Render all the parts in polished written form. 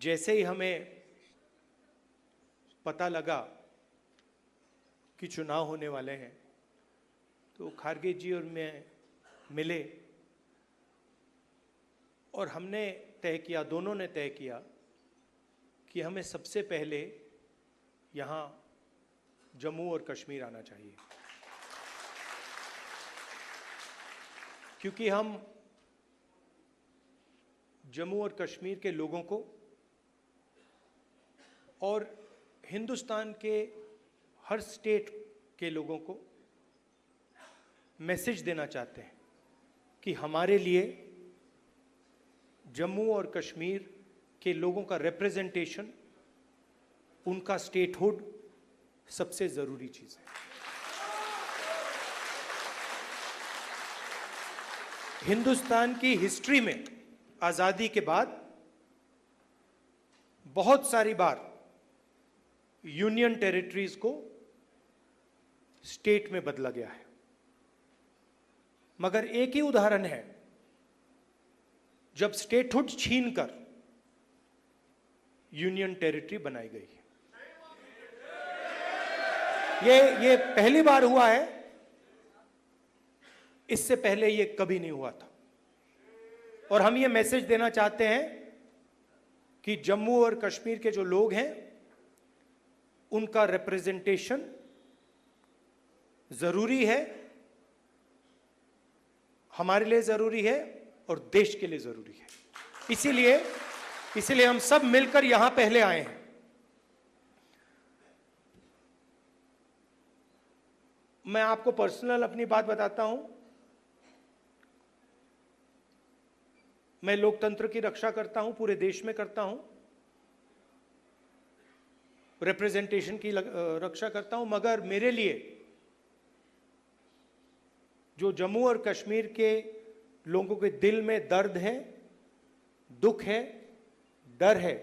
जैसे ही हमें पता लगा कि चुनाव होने वाले हैं तो खारगे जी और मैं मिले और हमने तय किया, दोनों ने तय किया कि हमें सबसे पहले यहाँ जम्मू और कश्मीर आना चाहिए, क्योंकि हम जम्मू और कश्मीर के लोगों को और हिंदुस्तान के हर स्टेट के लोगों को मैसेज देना चाहते हैं कि हमारे लिए जम्मू और कश्मीर के लोगों का रिप्रेजेंटेशन, उनका स्टेटहुड सबसे ज़रूरी चीज़ है। हिंदुस्तान की हिस्ट्री में आज़ादी के बाद बहुत सारी बार यूनियन टेरिटरीज को स्टेट में बदला गया है, मगर एक ही उदाहरण है जब स्टेटहुड छीनकर यूनियन टेरिटरी बनाई गई है। ये पहली बार हुआ है, इससे पहले ये कभी नहीं हुआ था। और हम ये मैसेज देना चाहते हैं कि जम्मू और कश्मीर के जो लोग हैं उनका रिप्रेजेंटेशन जरूरी है, हमारे लिए जरूरी है और देश के लिए जरूरी है। इसीलिए हम सब मिलकर यहां पहले आए हैं। मैं आपको पर्सनल अपनी बात बताता हूं। मैं लोकतंत्र की रक्षा करता हूं, पूरे देश में करता हूं, रिप्रेजेंटेशन की रक्षा करता हूं, मगर मेरे लिए जो जम्मू और कश्मीर के लोगों के दिल में दर्द है, दुख है, डर है,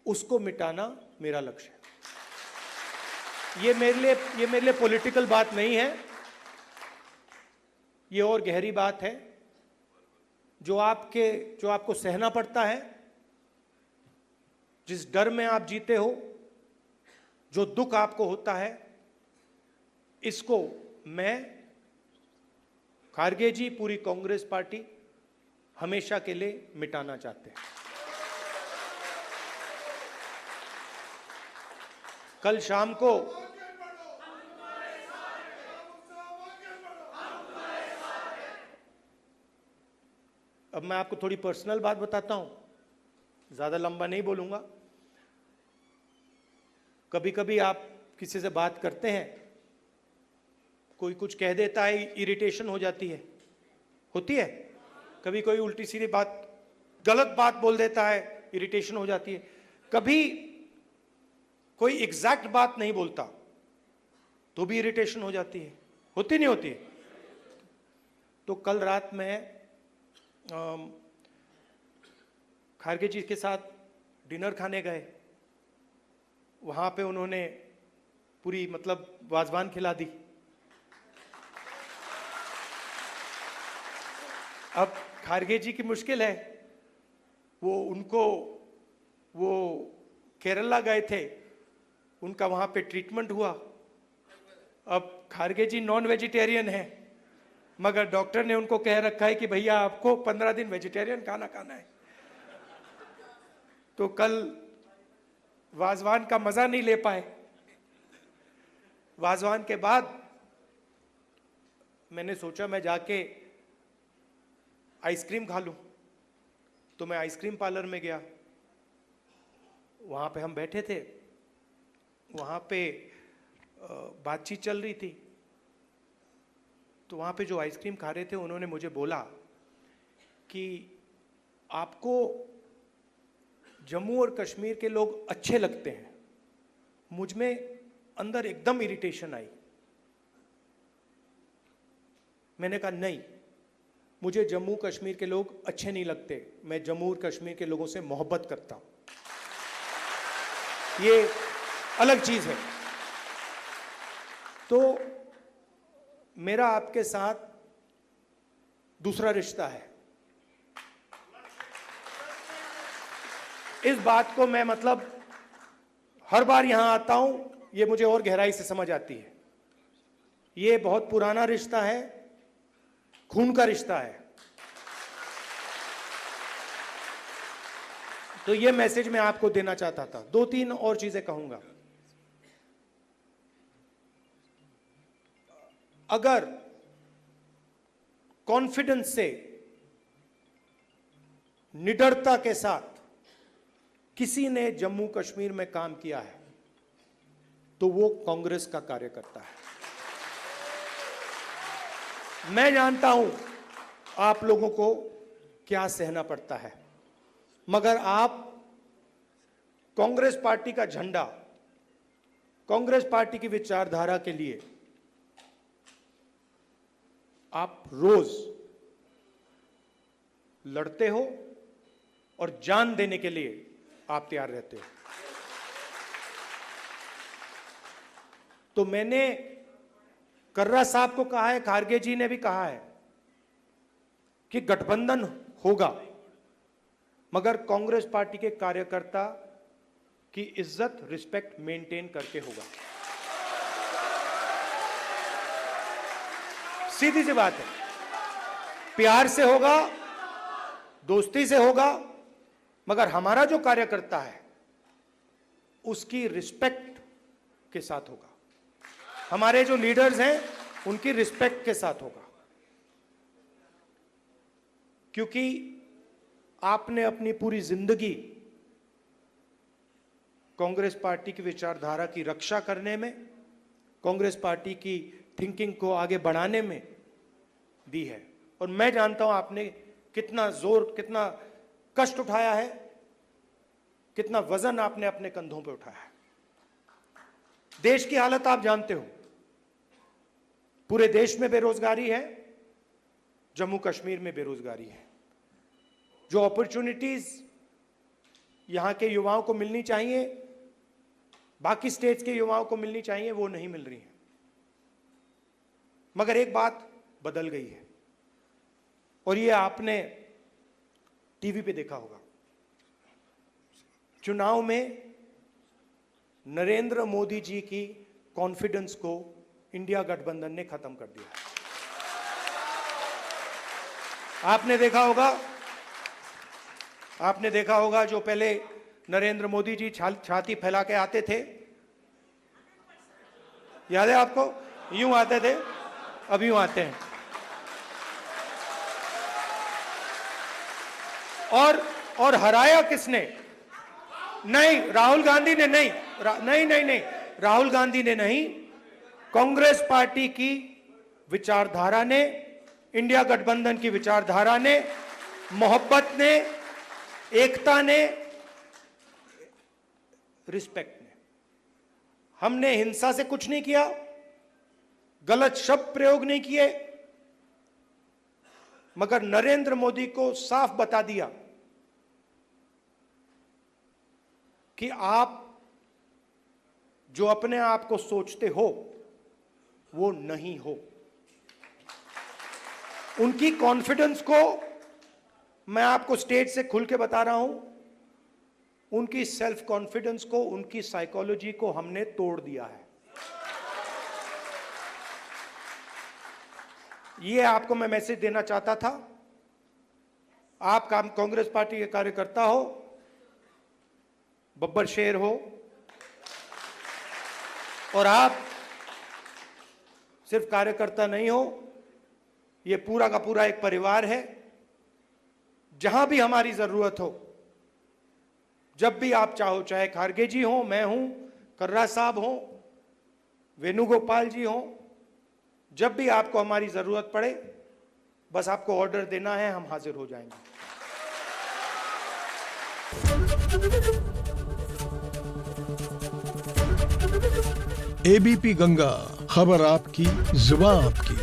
उसको मिटाना मेरा लक्ष्य है। ये मेरे लिए पॉलिटिकल बात नहीं है, ये और गहरी बात है जो आपको सहना पड़ता है, जिस डर में आप जीते हो, जो दुख आपको होता है, इसको मैं, खारगे जी, पूरी कांग्रेस पार्टी हमेशा के लिए मिटाना चाहते हैं। कल शाम को अब मैं आपको थोड़ी पर्सनल बात बताता हूं, ज्यादा लंबा नहीं बोलूंगा। कभी कभी आप किसी से बात करते हैं, कोई कुछ कह देता है, इरिटेशन हो जाती है, होती है। कभी कोई उल्टी सीधी बात, गलत बात बोल देता है, इरिटेशन हो जाती है। कभी कोई एग्जैक्ट बात नहीं बोलता तो भी इरिटेशन हो जाती है, होती नहीं होती। तो कल रात में खारगे जी के साथ डिनर खाने गए, वहां पे उन्होंने पूरी वाजवान खिला दी। अब खारगे जी की मुश्किल है, वो केरला गए थे, उनका वहां पे ट्रीटमेंट हुआ। अब खारगे जी नॉन वेजिटेरियन है, मगर डॉक्टर ने उनको कह रखा है कि भैया आपको 15 दिन वेजिटेरियन खाना खाना है। तो कल वाजवान का मजा नहीं ले पाए। वाजवान के बाद मैंने सोचा मैं जाके आइसक्रीम खा लूं, तो मैं आइसक्रीम पार्लर में गया। वहां पे हम बैठे थे, वहां पे बातचीत चल रही थी। तो वहां पे जो आइसक्रीम खा रहे थे, उन्होंने मुझे बोला कि आपको जम्मू और कश्मीर के लोग अच्छे लगते हैं। मुझ में अंदर एकदम इरिटेशन आई। मैंने कहा नहीं, मुझे जम्मू कश्मीर के लोग अच्छे नहीं लगते, मैं जम्मू और कश्मीर के लोगों से मोहब्बत करता हूं, ये अलग चीज है। तो मेरा आपके साथ दूसरा रिश्ता है। इस बात को मैं मतलब हर बार यहां आता हूं, ये मुझे और गहराई से समझ आती है। ये बहुत पुराना रिश्ता है, खून का रिश्ता है। तो ये मैसेज मैं आपको देना चाहता था। 2-3 और चीजें कहूंगा। अगर कॉन्फिडेंस से, निडरता के साथ किसी ने जम्मू कश्मीर में काम किया है तो वो कांग्रेस का कार्यकर्ता है। मैं जानता हूं आप लोगों को क्या सहना पड़ता है, मगर आप कांग्रेस पार्टी का झंडा, कांग्रेस पार्टी की विचारधारा के लिए आप रोज लड़ते हो और जान देने के लिए आप तैयार रहते हो। तो मैंने कर्रा साहब को कहा है, खारगे जी ने भी कहा है कि गठबंधन होगा, मगर कांग्रेस पार्टी के कार्यकर्ता की इज्जत, रिस्पेक्ट मेंटेन करके होगा। सीधी सी बात है, प्यार से होगा, दोस्ती से होगा, मगर हमारा जो कार्यकर्ता है उसकी रिस्पेक्ट के साथ होगा। हमारे जो लीडर्स हैं उनकी रिस्पेक्ट के साथ होगा, क्योंकि आपने अपनी पूरी जिंदगी कांग्रेस पार्टी की विचारधारा की रक्षा करने में, कांग्रेस पार्टी की थिंकिंग को आगे बढ़ाने में दी है। और मैं जानता हूं आपने कितना जोर, कितना कष्ट उठाया है, कितना वजन आपने अपने कंधों पे उठाया है। देश की हालत आप जानते हो, पूरे देश में बेरोजगारी है, जम्मू कश्मीर में बेरोजगारी है। जो अपॉर्चुनिटीज यहां के युवाओं को मिलनी चाहिए, बाकी स्टेट्स के युवाओं को मिलनी चाहिए, वो नहीं मिल रही है। मगर एक बात बदल गई है, और ये आपने टीवी पे देखा होगा। चुनाव में नरेंद्र मोदी जी की कॉन्फिडेंस को इंडिया गठबंधन ने खत्म कर दिया। आपने देखा होगा जो पहले नरेंद्र मोदी जी छाती फैला के आते थे, याद है आपको? यूं आते थे, अब यूं आते हैं। और हराया किसने? नहीं, राहुल गांधी ने नहीं, नहीं, राहुल गांधी ने नहीं, कांग्रेस पार्टी की विचारधारा ने, इंडिया गठबंधन की विचारधारा ने, मोहब्बत ने, एकता ने, रिस्पेक्ट ने। हमने हिंसा से कुछ नहीं किया, गलत शब्द प्रयोग नहीं किए, मगर नरेंद्र मोदी को साफ बता दिया कि आप जो अपने आप को सोचते हो वो नहीं हो। उनकी कॉन्फिडेंस को मैं आपको स्टेज से खुल के बता रहा हूं, उनकी सेल्फ कॉन्फिडेंस को, उनकी साइकोलॉजी को हमने तोड़ दिया है। ये आपको मैं मैसेज देना चाहता था। आप कांग्रेस पार्टी के कार्यकर्ता हो, बब्बर शेर हो, और आप सिर्फ कार्यकर्ता नहीं हो, ये पूरा का पूरा एक परिवार है। जहां भी हमारी जरूरत हो, जब भी आप चाहो, चाहे खारगे जी हो, मैं हूं, कर्रा साहब हो, वेणुगोपाल जी हो, जब भी आपको हमारी जरूरत पड़े, बस आपको ऑर्डर देना है, हम हाजिर हो जाएंगे। एबीपी गंगा, खबर आपकी, जुबान आपकी।